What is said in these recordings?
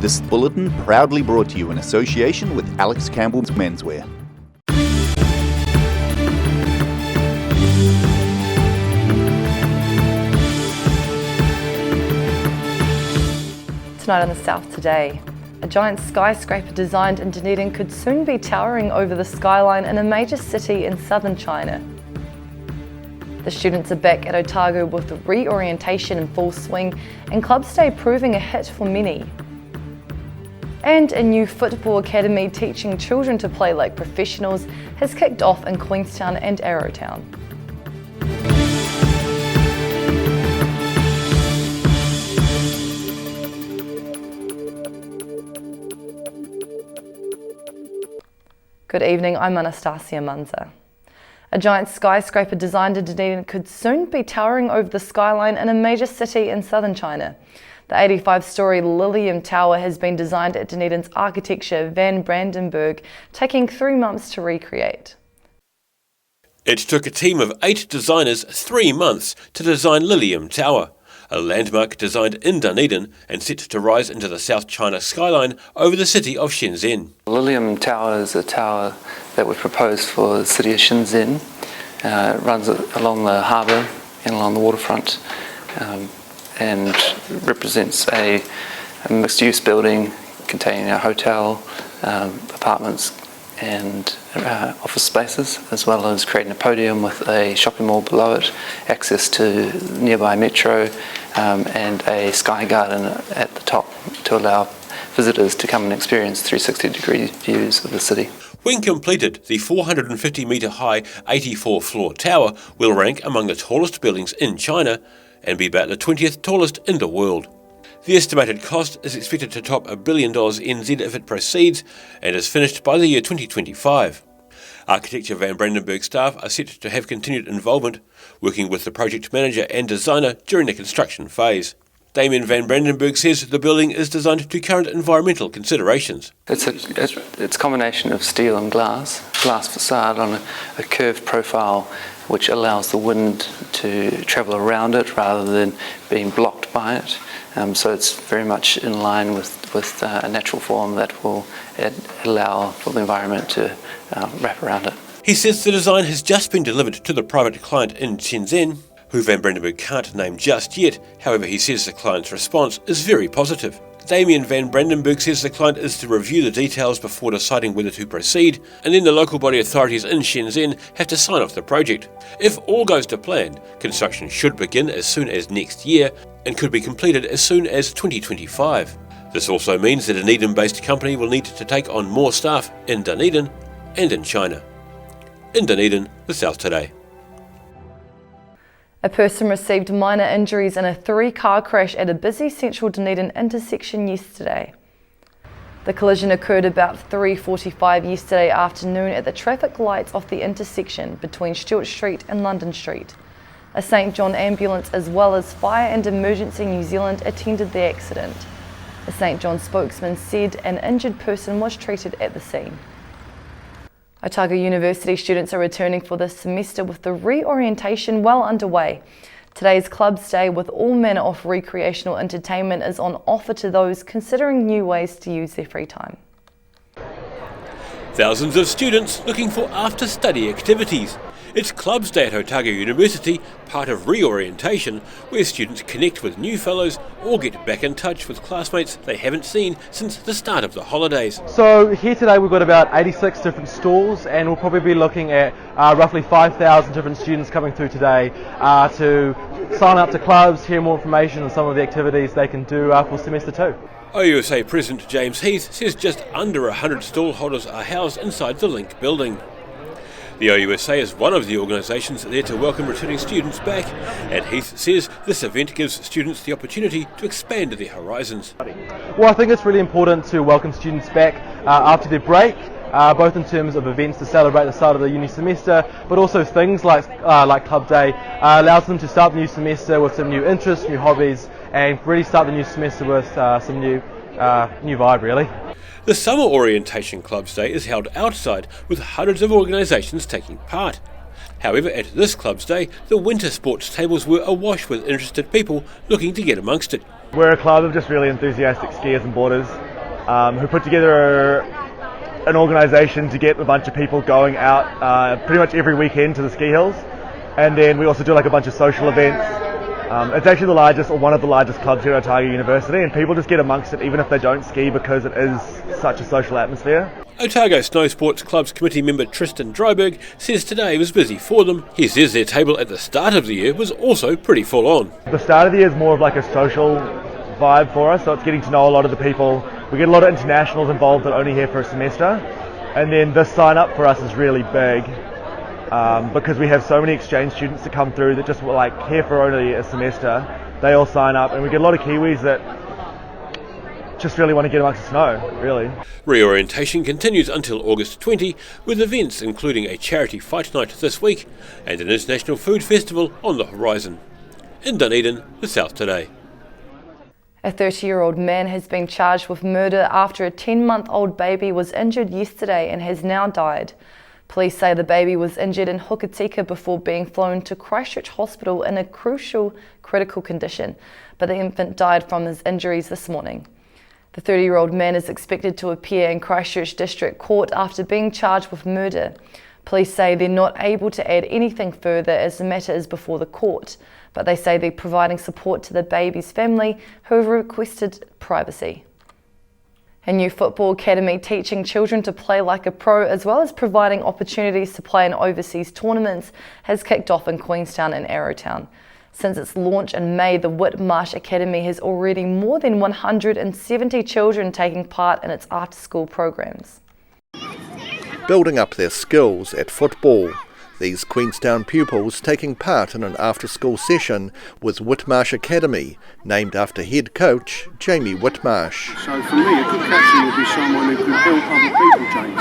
This bulletin proudly brought to you in association with Alex Campbell's Menswear. Tonight on the South Today, a giant skyscraper designed in Dunedin could soon be towering over the skyline in a major city in southern China. The students are back at Otago with reorientation in full swing and Clubs Day proving a hit for many. And a new football academy teaching children to play like professionals has kicked off in Queenstown and Arrowtown. Good evening, I'm Anastasia Munzer. A giant skyscraper designed in Dunedin could soon be towering over the skyline in a major city in southern China. The 85-storey Lilium Tower has been designed at Dunedin's architecture Van Brandenburg, taking 3 months to recreate. It took a team of 8 designers 3 months to design Lilium Tower, a landmark designed in Dunedin and set to rise into the South China skyline over the city of Shenzhen. Lilium Tower is a tower that we proposed for the city of Shenzhen. It runs along the harbour and along the waterfront and represents a mixed-use building containing a hotel, apartments and office spaces, as well as creating a podium with a shopping mall below it, access to nearby metro and a sky garden at the top to allow visitors to come and experience 360-degree views of the city. When completed, the 450-metre high 84-floor tower will rank among the tallest buildings in China and be about the 20th tallest in the world. The estimated cost is expected to top $1 billion NZ if it proceeds and is finished by the year 2025. Architecture Van Brandenburg staff are set to have continued involvement, working with the project manager and designer during the construction phase. Damien Van Brandenburg says the building is designed to current environmental considerations. It's a combination of steel and glass facade on a curved profile which allows the wind to travel around it rather than being blocked by it. So it's very much in line with a natural form that will allow for the environment to wrap around it. He says the design has just been delivered to the private client in Shenzhen, who Van Brandenburg can't name just yet. However, he says the client's response is very positive. Damien Van Brandenburg says the client is to review the details before deciding whether to proceed, and then the local body authorities in Shenzhen have to sign off the project. If all goes to plan, construction should begin as soon as next year and could be completed as soon as 2025. This also means that a Dunedin-based company will need to take on more staff in Dunedin and in China. In Dunedin, the South Today. A person received minor injuries in a 3-car crash at a busy central Dunedin intersection yesterday. The collision occurred about 3:45 yesterday afternoon at the traffic lights off the intersection between Stewart Street and London Street. A St John ambulance as well as Fire and Emergency New Zealand attended the accident. A St John spokesman said an injured person was treated at the scene. Otago University students are returning for this semester with the reorientation well underway. Today's Clubs Day with all manner of recreational entertainment is on offer to those considering new ways to use their free time. Thousands of students looking for after-study activities. It's Clubs Day at Otago University, part of reorientation, where students connect with new fellows or get back in touch with classmates they haven't seen since the start of the holidays. So here today we've got about 86 different stalls, and we'll probably be looking at roughly 5,000 different students coming through today to sign up to clubs, hear more information on some of the activities they can do for semester 2. OUSA President James Heath says just under 100 stall holders are housed inside the Link building. The OUSA is one of the organisations there to welcome returning students back, and Heath says this event gives students the opportunity to expand their horizons. Well, I think it's really important to welcome students back after their break, both in terms of events to celebrate the start of the uni semester, but also things like Club Day allows them to start the new semester with some new interests, new hobbies, and really start the new semester with some new vibe, really. The Summer Orientation Clubs Day is held outside with hundreds of organisations taking part. However, at this Clubs Day, the winter sports tables were awash with interested people looking to get amongst it. We're a club of just really enthusiastic skiers and boarders. who put together an organisation to get a bunch of people going out pretty much every weekend to the ski hills. And then we also do like a bunch of social events. It's actually the largest, or one of the largest clubs here at Otago University, and people just get amongst it even if they don't ski because it is such a social atmosphere. Otago Snow Sports Club's committee member Tristan Dryberg says today was busy for them. He says their table at the start of the year was also pretty full on. The start of the year is more of like a social vibe for us, so it's getting to know a lot of the people. We get a lot of internationals involved that are only here for a semester, and then the sign up for us is really big because we have so many exchange students that come through that just were like here for only a semester. They all sign up, and we get a lot of Kiwis that just really want to get amongst the snow, really. Reorientation continues until August 20, with events including a charity fight night this week and an international food festival on the horizon. In Dunedin, the South Today. A 30-year-old man has been charged with murder after a 10-month-old baby was injured yesterday and has now died. Police say the baby was injured in Hukatika before being flown to Christchurch Hospital in a critical condition, but the infant died from his injuries this morning. The 30-year-old man is expected to appear in Christchurch District Court after being charged with murder. Police say they're not able to add anything further as the matter is before the court, but they say they're providing support to the baby's family who have requested privacy. A new football academy teaching children to play like a pro as well as providing opportunities to play in overseas tournaments has kicked off in Queenstown and Arrowtown. Since its launch in May, the Whitmarsh Academy has already more than 170 children taking part in its after-school programs. Building up their skills at football, these Queenstown pupils taking part in an after-school session with Whitmarsh Academy, named after head coach Jamie Whitmarsh. So for me, a good captain would be someone who can help other people, James,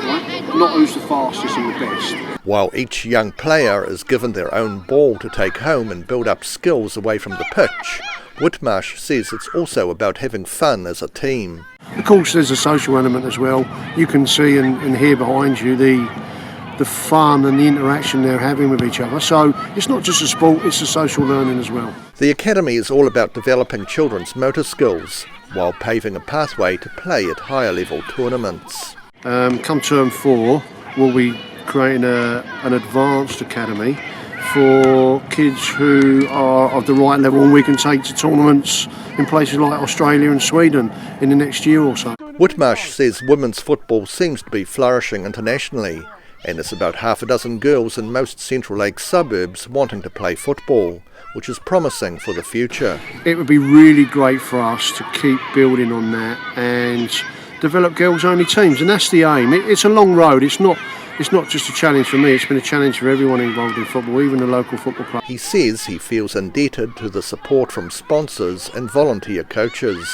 right? Not who's the fastest and the best. While each young player is given their own ball to take home and build up skills away from the pitch, Whitmarsh says it's also about having fun as a team. Of course, there's a social element as well. You can see and hear behind you the fun and the interaction they're having with each other. So it's not just a sport, it's a social learning as well. The academy is all about developing children's motor skills while paving a pathway to play at higher level tournaments. Come term 4, we'll be creating an advanced academy for kids who are of the right level and we can take to tournaments in places like Australia and Sweden in the next year or so. Whitmarsh says women's football seems to be flourishing internationally, and it's about half a dozen girls in most Central Lakes suburbs wanting to play football, which is promising for the future. It would be really great for us to keep building on that and develop girls-only teams, and that's the aim. It's a long road. It's not just a challenge for me, it's been a challenge for everyone involved in football, even the local football club. He says he feels indebted to the support from sponsors and volunteer coaches.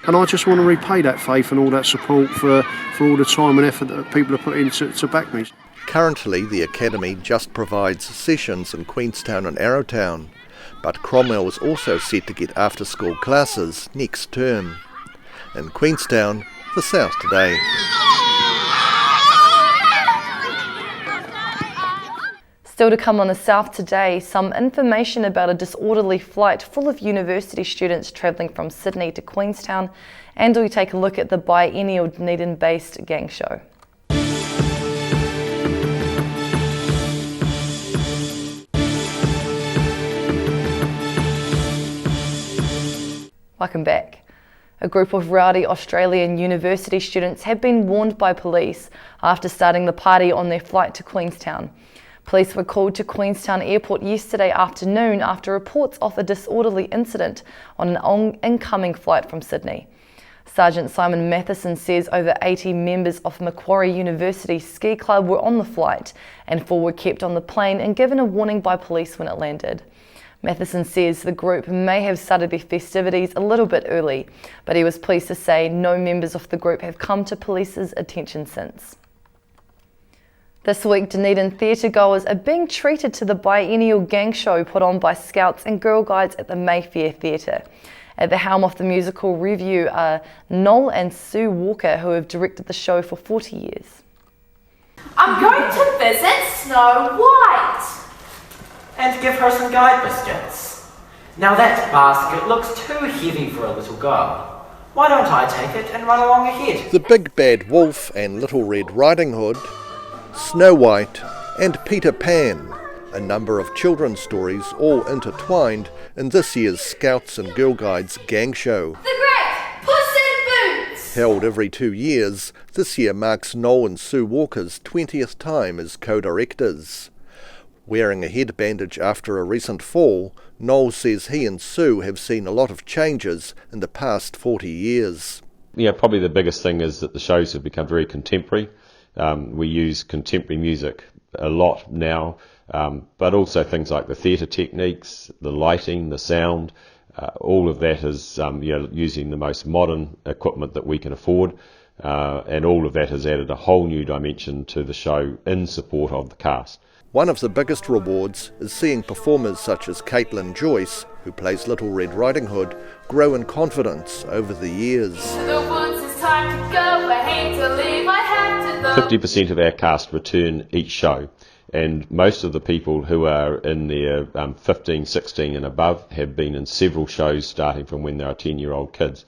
And I just want to repay that faith and all that support for all the time and effort that people have put in to back me. Currently, the academy just provides sessions in Queenstown and Arrowtown, but Cromwell is also set to get after-school classes next term. In Queenstown, the South Today. Still to come on the South Today, some information about a disorderly flight full of university students travelling from Sydney to Queenstown, and we take a look at the biennial Dunedin-based gang show. Welcome back. A group of rowdy Australian university students have been warned by police after starting the party on their flight to Queenstown. Police were called to Queenstown Airport yesterday afternoon after reports of a disorderly incident on an incoming flight from Sydney. Sergeant Simon Matheson says over 80 members of Macquarie University Ski Club were on the flight and 4 were kept on the plane and given a warning by police when it landed. Matheson says the group may have started their festivities a little bit early, but he was pleased to say no members of the group have come to police's attention since. This week, Dunedin theatre goers are being treated to the biennial gang show put on by Scouts and Girl Guides at the Mayfair Theatre. At the helm of the musical review are Noel and Sue Walker, who have directed the show for 40 years. I'm going to visit Snow White. And give her some guide biscuits. Now that basket looks too heavy for a little girl. Why don't I take it and run along ahead? The Big Bad Wolf and Little Red Riding Hood, Snow White and Peter Pan, a number of children's stories all intertwined in this year's Scouts and Girl Guides gang show. The Great Puss in Boots! Held every 2 years, this year marks Noel and Sue Walker's 20th time as co-directors. Wearing a head bandage after a recent fall, Noel says he and Sue have seen a lot of changes in the past 40 years. Yeah, probably the biggest thing is that the shows have become very contemporary. We use contemporary music a lot now, but also things like the theatre techniques, the lighting, the sound, all of that is using the most modern equipment that we can afford, and all of that has added a whole new dimension to the show in support of the cast. One of the biggest rewards is seeing performers such as Caitlin Joyce, who plays Little Red Riding Hood, grow in confidence over the years. The woods is time to go, I hate to leave, I have to go. 50% of our cast return each show, and most of the people who are in their 15, 16 and above have been in several shows starting from when they are 10-year-old kids.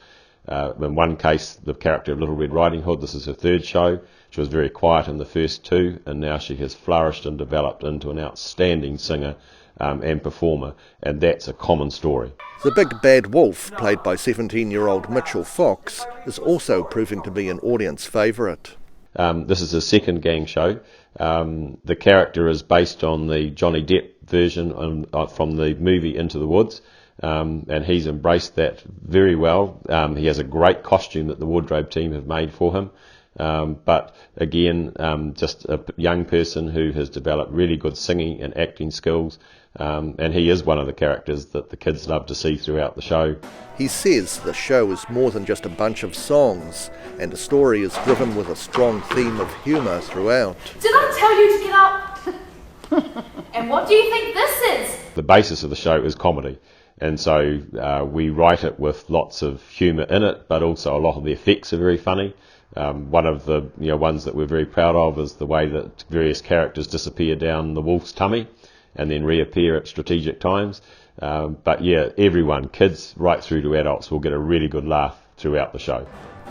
In one case, the character of Little Red Riding Hood, this is her third show. She was very quiet in the first two, and now she has flourished and developed into an outstanding singer and performer, and that's a common story. The Big Bad Wolf, played by 17-year-old Mitchell Fox, is also proving to be an audience favourite. This is a second gang show. The character is based on the Johnny Depp version from the movie Into the Woods, and he's embraced that very well. He has a great costume that the wardrobe team have made for him. But again, just a young person who has developed really good singing and acting skills, and he is one of the characters that the kids love to see throughout the show. He says the show is more than just a bunch of songs, and the story is driven with a strong theme of humour throughout. Did I tell you to get up? And what do you think this is? The basis of the show is comedy, and so we write it with lots of humour in it, but also a lot of the effects are very funny. One of the ones that we're very proud of is the way that various characters disappear down the wolf's tummy and then reappear at strategic times. But yeah, everyone, kids right through to adults, will get a really good laugh throughout the show.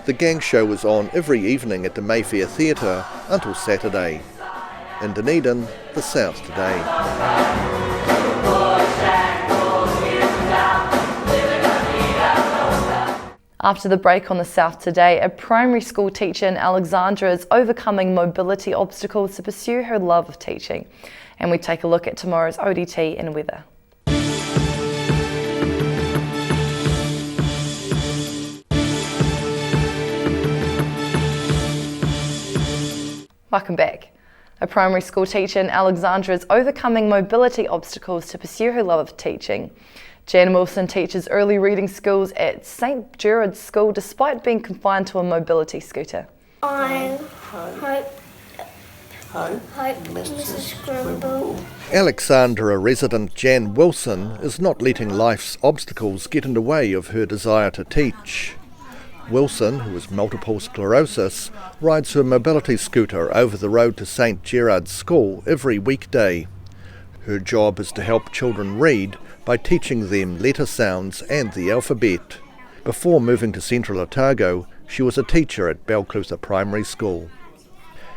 The gang show is on every evening at the Mayfair Theatre until Saturday. In Dunedin, the South Today. After the break on the South Today, a primary school teacher in Alexandra is overcoming mobility obstacles to pursue her love of teaching. And we take a look at tomorrow's ODT and weather. Welcome back. A primary school teacher in Alexandra is overcoming mobility obstacles to pursue her love of teaching. Jan Wilson teaches early reading skills at St Gerard's School despite being confined to a mobility scooter. I hope Mrs. Grimble. Alexandra resident Jan Wilson is not letting life's obstacles get in the way of her desire to teach. Wilson, who has multiple sclerosis, rides her mobility scooter over the road to St Gerard's School every weekday. Her job is to help children read by teaching them letter sounds and the alphabet. Before moving to Central Otago, she was a teacher at Belclutha Primary School.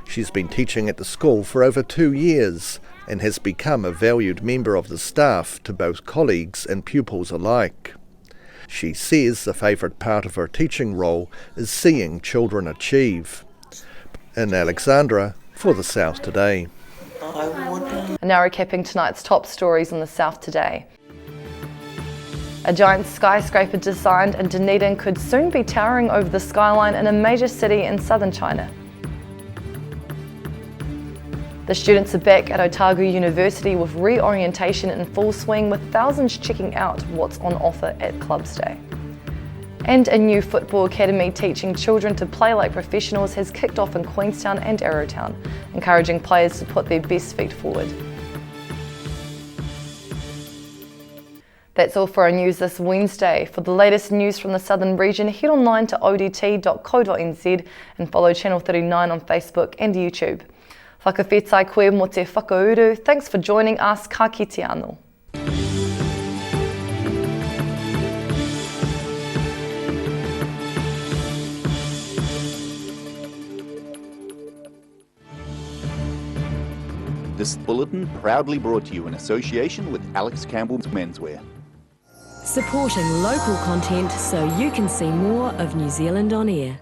She's been teaching at the school for over 2 years and has become a valued member of the staff to both colleagues and pupils alike. She says the favourite part of her teaching role is seeing children achieve. In Alexandra, for the South Today. And now recapping tonight's top stories on the South Today. A giant skyscraper designed in Dunedin could soon be towering over the skyline in a major city in southern China. The students are back at Otago University with reorientation in full swing, with thousands checking out what's on offer at Clubs Day. And a new football academy teaching children to play like professionals has kicked off in Queenstown and Arrowtown, encouraging players to put their best feet forward. That's all for our news this Wednesday. For the latest news from the southern region, head online to odt.co.nz and follow Channel 39 on Facebook and YouTube. Whakawhetai koe mo te whakauru. Thanks for joining us. Ka kite anō. This bulletin proudly brought to you in association with Alex Campbell's Menswear. Supporting local content so you can see more of New Zealand on air.